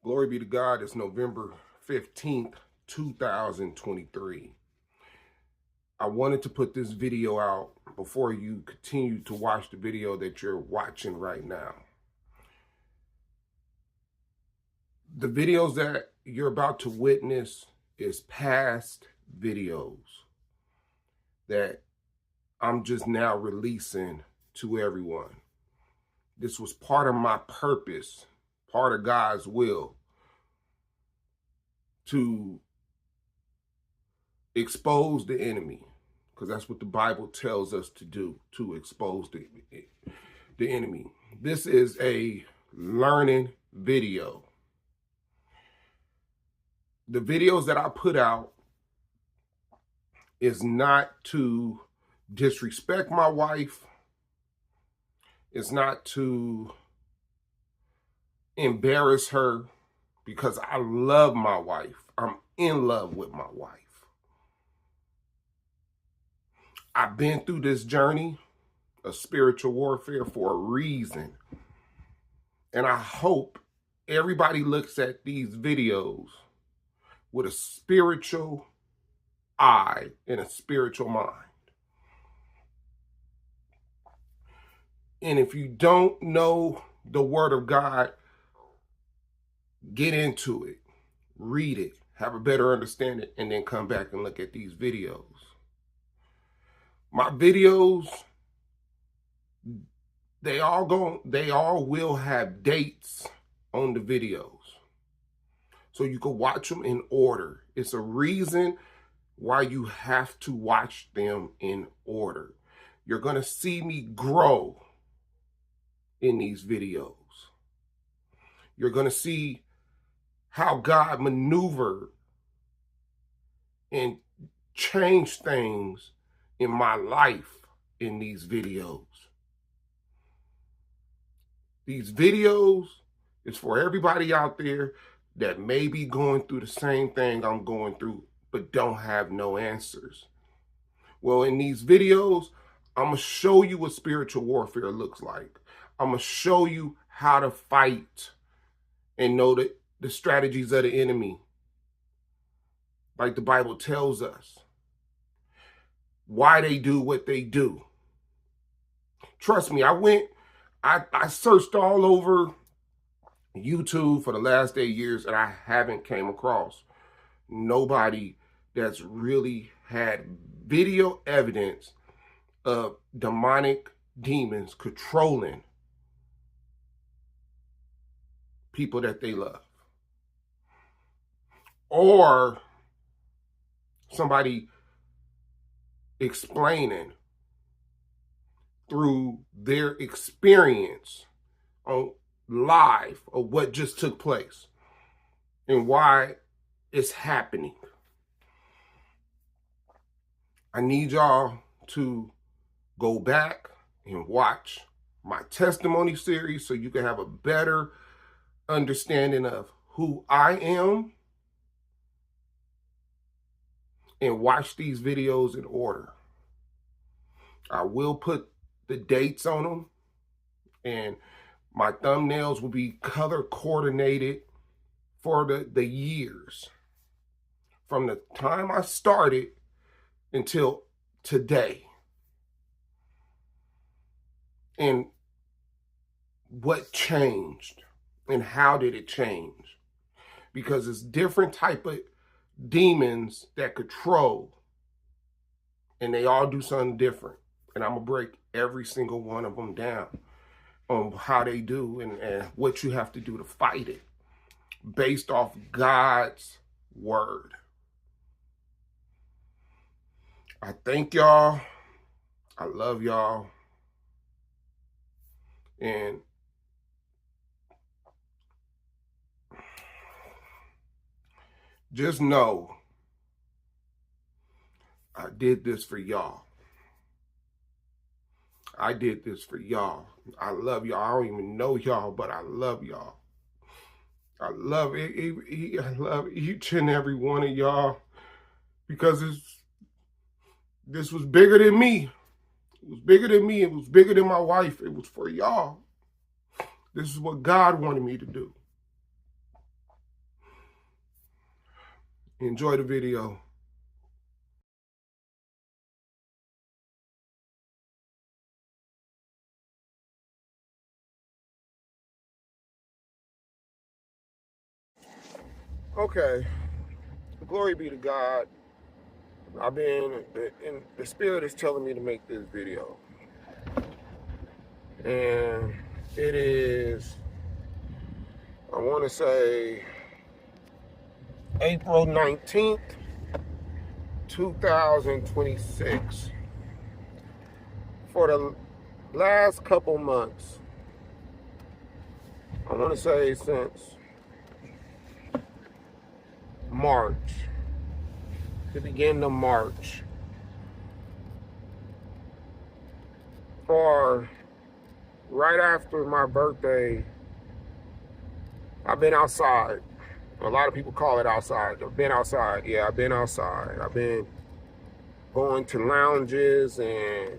Glory be to God. It's November 15th, 2023. I wanted to put this video out before you continue to watch the video that you're watching right now. The videos that you're about to witness is past videos that I'm just now releasing to everyone. This was part of my purpose, part of God's will, to expose the enemy, because that's what the Bible tells us to do, to expose the enemy. This is a learning video. The videos that I put out is not to disrespect my wife. It's not to embarrass her, because I love my wife. I'm in love with my wife. I've been through this journey of spiritual warfare for a reason. And I hope everybody looks at these videos with a spiritual eye and a spiritual mind. And if you don't know the Word of God, get into it, read it, have a better understanding, and then come back and look at these videos. My videos, they all will have dates on the videos, so you can watch them in order. It's a reason why you have to watch them in order. You're going to see me grow in these videos. You're going to see how God maneuvered and changed things in my life in these videos. These videos is for everybody out there that may be going through the same thing I'm going through, but don't have no answers. Well, in these videos, I'm going to show you what spiritual warfare looks like. I'm going to show you how to fight and know the strategies of the enemy, like the Bible tells us. Why they do what they do. Trust me, I searched all over YouTube for the last 8 years, and I haven't came across nobody that's really had video evidence of demonic demons controlling people that they love, or somebody explaining through their experience on live of what just took place and why it's happening. I need y'all to go back and watch my testimony series so you can have a better understanding of who I am, and watch these videos in order. I will put the dates on them, and my thumbnails will be color coordinated for the years from the time I started until today, and what changed and how did it change, because it's different type of demons that control, and they all do something different, and I'm gonna break every single one of them down on how they do and what you have to do to fight it based off God's word. I thank y'all. I love y'all. And just know I did this for y'all. I did this for y'all. I love y'all. I don't even know y'all, but I love y'all. I love it. I love each and every one of y'all, because this was bigger than me. It was bigger than me. It was bigger than my wife. It was for y'all. This is what God wanted me to do. Enjoy the video. Okay, glory be to God. I've been, and the Spirit is telling me to make this video. And it is, I want to say, April 19th, 2026. For the last couple months, I want to say since March, the beginning of March, for right after my birthday, I've been outside. A lot of people call it outside. I've been outside. Yeah, I've been outside. I've been going to lounges and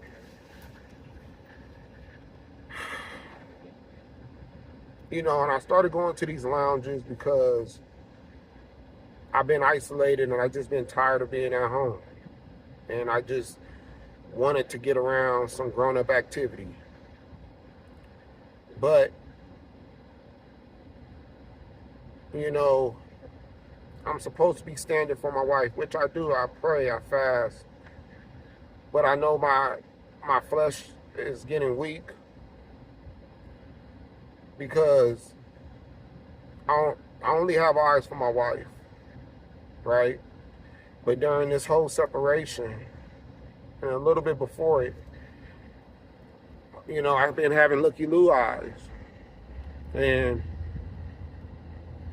and I started going to these lounges because I've been isolated and I just been tired of being at home. And I just wanted to get around some grown-up activity. But, I'm supposed to be standing for my wife, which I do. I pray, I fast. But I know my flesh is getting weak because I only have eyes for my wife, right? But during this whole separation and a little bit before it, I've been having looky-loo eyes. And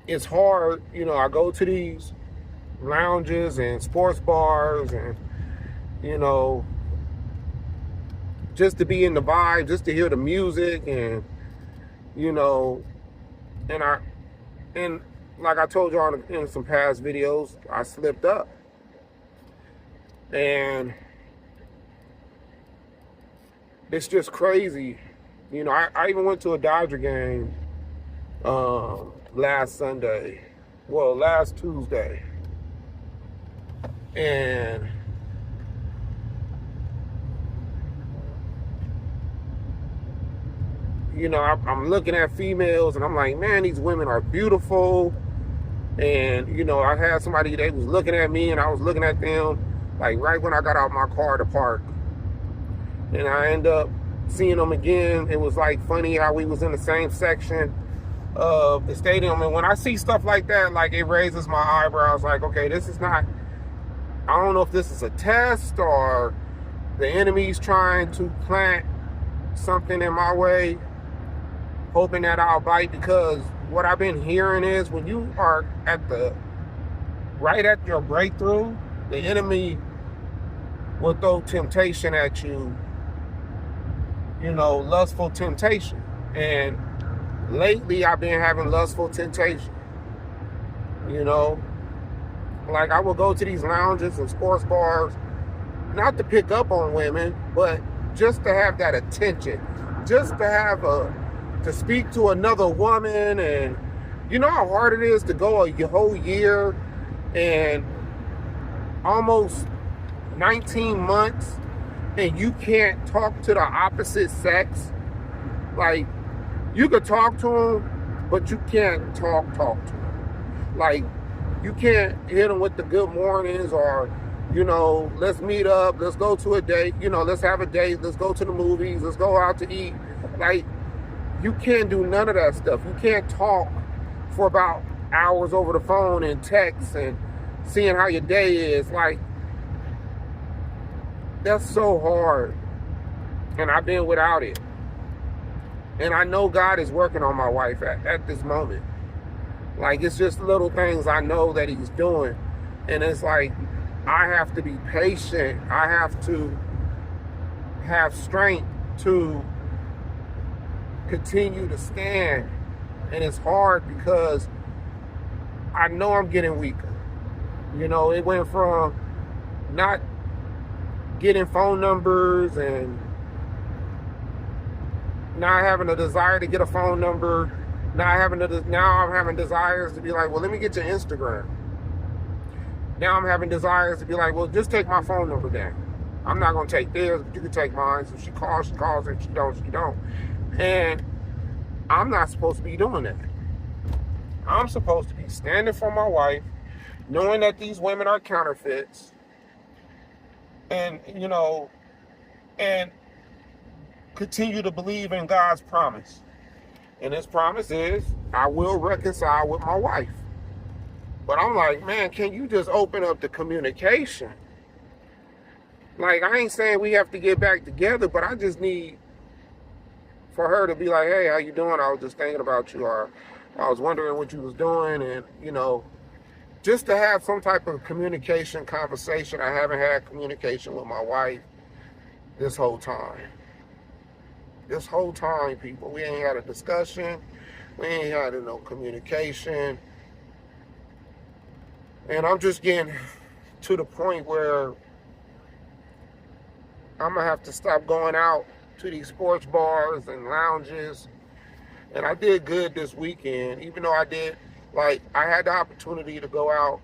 it's hard, I go to these lounges and sports bars and, just to be in the vibe, just to hear the music and, and like I told y'all in some past videos, I slipped up. And it's just crazy. I even went to a Dodger game last Tuesday. And I'm looking at females and I'm like, man, these women are beautiful. And, I had somebody that was looking at me and I was looking at them, like right when I got out my car to park. And I end up seeing them again. It was like funny how we was in the same section of the stadium. And when I see stuff like that, like it raises my eyebrows. Like, okay, this is not, I don't know if this is a test or the enemy's trying to plant something in my way, hoping that I'll bite. Because what I've been hearing is when you are right at your breakthrough, the enemy will throw temptation at you, lustful temptation. And lately I've been having lustful temptation. Like I will go to these lounges and sports bars, not to pick up on women, but just to have that attention, just to have to speak to another woman. And you know how hard it is to go a whole year and almost 19 months and you can't talk to the opposite sex. Like, you could talk to them, but you can't talk to them. Like, you can't hit them with the good mornings or, let's meet up, let's go to a date, let's have a date, let's go to the movies, let's go out to eat. Like, you can't do none of that stuff. You can't talk for about hours over the phone and text and seeing how your day is. Like, that's so hard. And I've been without it. And I know God is working on my wife at this moment. Like, it's just little things I know that he's doing. And it's like, I have to be patient. I have to have strength to continue to stand. And it's hard because I know I'm getting weaker. It went from not getting phone numbers and not having a desire to get a phone number, now I'm having desires to be like, well, let me get your Instagram. Now I'm having desires to be like, well, just take my phone number down. I'm not going to take theirs, but you can take mine. So she calls, she calls. If she don't, she don't. And I'm not supposed to be doing that. I'm supposed to be standing for my wife, knowing that these women are counterfeits, and, you know, and continue to believe in God's promise. And his promise is, I will reconcile with my wife. But I'm like, man, can you just open up the communication? Like, I ain't saying we have to get back together, but I just need for her to be like, hey, how you doing? I was just thinking about you, or I was wondering what you was doing, and, you know, just to have some type of communication, conversation. I haven't had communication with my wife this whole time. This whole time, people. We ain't had a discussion. We ain't had no communication. And I'm just getting to the point where I'm going to have to stop going out to these sports bars and lounges. And I did good this weekend, even though I had the opportunity to go out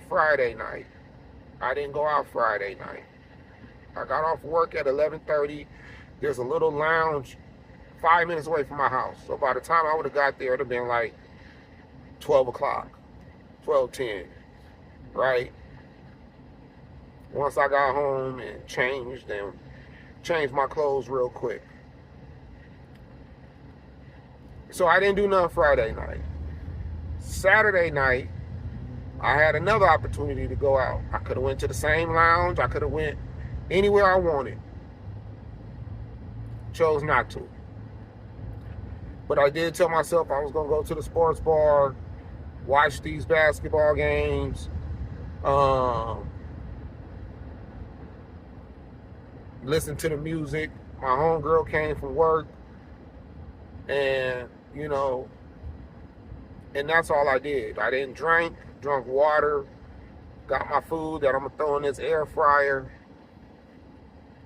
Friday night. I didn't go out Friday night. I got off work at 11:30. There's a little lounge 5 minutes away from my house. So by the time I would have got there, it would have been like 12 o'clock, 12:10, right? Once I got home and changed my clothes real quick. So I didn't do nothing Friday night. Saturday night, I had another opportunity to go out. I could have went to the same lounge. I could have went anywhere I wanted. Chose not to. But I did tell myself I was going to go to the sports bar, watch these basketball games, listen to the music. My homegirl came from work, and, you know, and that's all I did. I didn't drink, drunk water, got my food that I'm going to throw in this air fryer,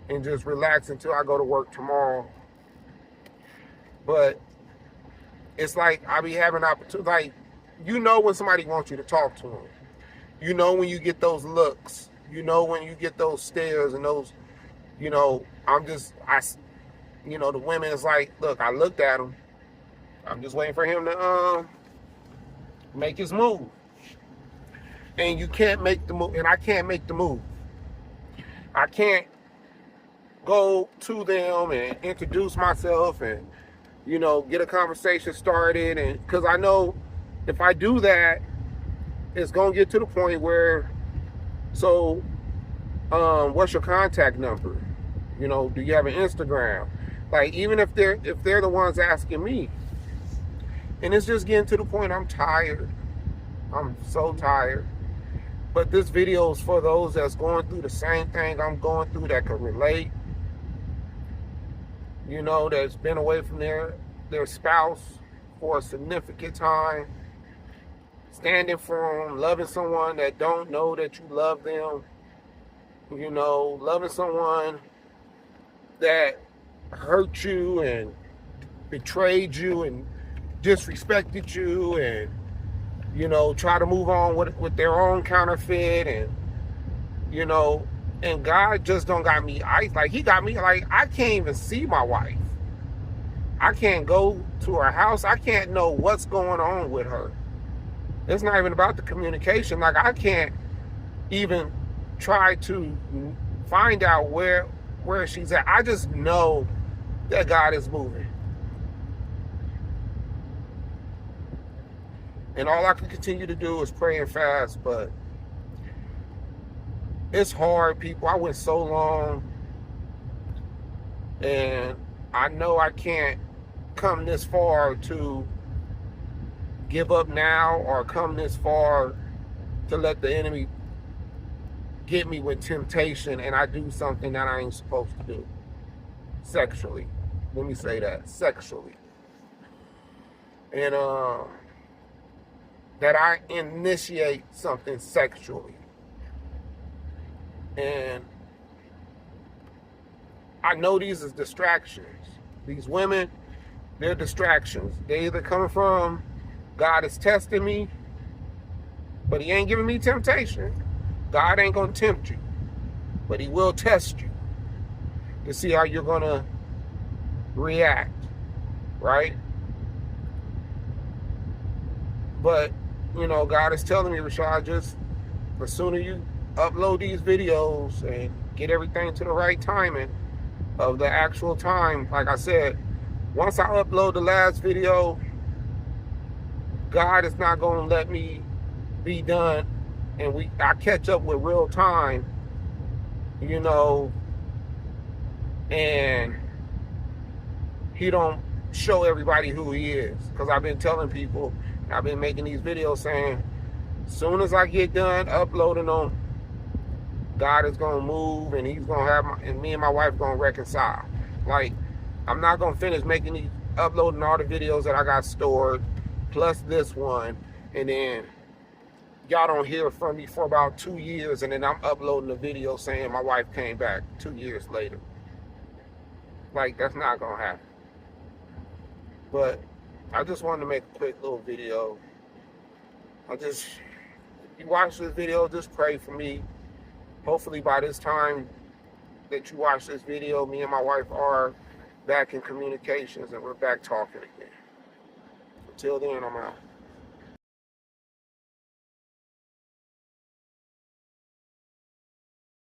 and just relax until I go to work tomorrow. But it's like I be having opportunity. Like, you know when somebody wants you to talk to them. You know when you get those looks. You know when you get those stares and those, you know, the women is like, look, I looked at him. I'm just waiting for him to make his move. And you can't make the move, and I can't make the move. I can't go to them and introduce myself and, you know, get a conversation started. And because I know if I do that, it's going to get to the point where, so, what's your contact number? You know, do you have an Instagram? Like, even if they're the ones asking me. And it's just getting to the point I'm tired. I'm so tired. But this video is for those that's going through the same thing I'm going through, that can relate. You know, that's been away from their spouse for a significant time. Standing for them, loving someone that don't know that you love them. You know, loving someone that hurt you and betrayed you and disrespected you, and, you know, try to move on with their own counterfeit, and, you know, and God just don't got me ice. Like, he got me, like, I can't even see my wife. I can't go to her house. I can't know what's going on with her. It's not even about the communication. Like, I can't even try to find out where she's at. I just know that God is moving. And all I can continue to do is pray and fast, but it's hard, people. I went so long, and I know I can't come this far to give up now, or come this far to let the enemy get me with temptation and I do something that I ain't supposed to do. Sexually. Let me say that. Sexually. And that I initiate something sexually. And I know these is distractions. These women, they're distractions. They either coming from God is testing me, but he ain't giving me temptation. God ain't going to tempt you, but he will test you to see how you're going to react, right? But, you know, God is telling me, Rashad, just the sooner you upload these videos and get everything to the right timing of the actual time, like I said, once I upload the last video, God is not going to let me be done and I catch up with real time, you know, and he don't show everybody who he is. Because I've been telling people, I've been making these videos saying, as soon as I get done uploading them, God is going to move and he's going to have and me and my wife going to reconcile. Like, I'm not going to finish uploading all the videos that I got stored, plus this one, and then y'all don't hear from me for about 2 years, and then I'm uploading a video saying my wife came back 2 years later. Like, that's not going to happen. But I just wanted to make a quick little video. If you watch this video, just pray for me. Hopefully by this time that you watch this video, me and my wife are back in communications and we're back talking again. Until then, I'm out.